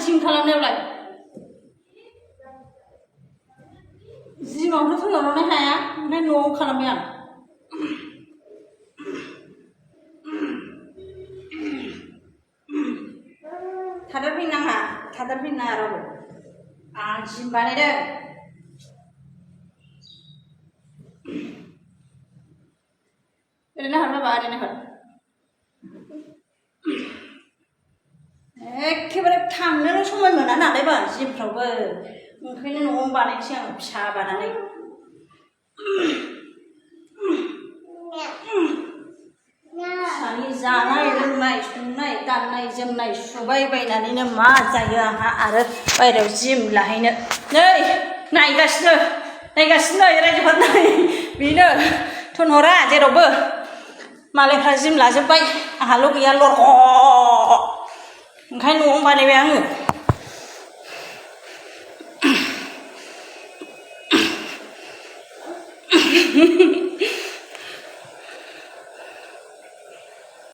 gym खालामनायावलाय जिमावनो थोनहरनो हाया ओमफ्राय न'आव खालामबाय आं थादेरफैनो नाङा थादेरफैनो नाङा रावबो आं जिम बानायदों ओरैनो हर बाबा ओरैनो हर एखेबारे थांनोनो समाय मोना नालाय बा जिमफ्रावबो ओंखायनो न'आव बानायनोसै आं फिसा बानानै फिसानि जानाय लोंनाय संनाय गाननाय जोमनाय सुबाय बायनानैनो मा जायो आंहा आरो बायहेरायाव जिम लाहैनो नै नायगासिनो रायजोफोर नाय बेनो थोनहरा जेरावबो मालायफ्रा जिम लाजोब्बाय आंहाल' गैया लरह ओंखायनो न'आवनो बानायबाय आङो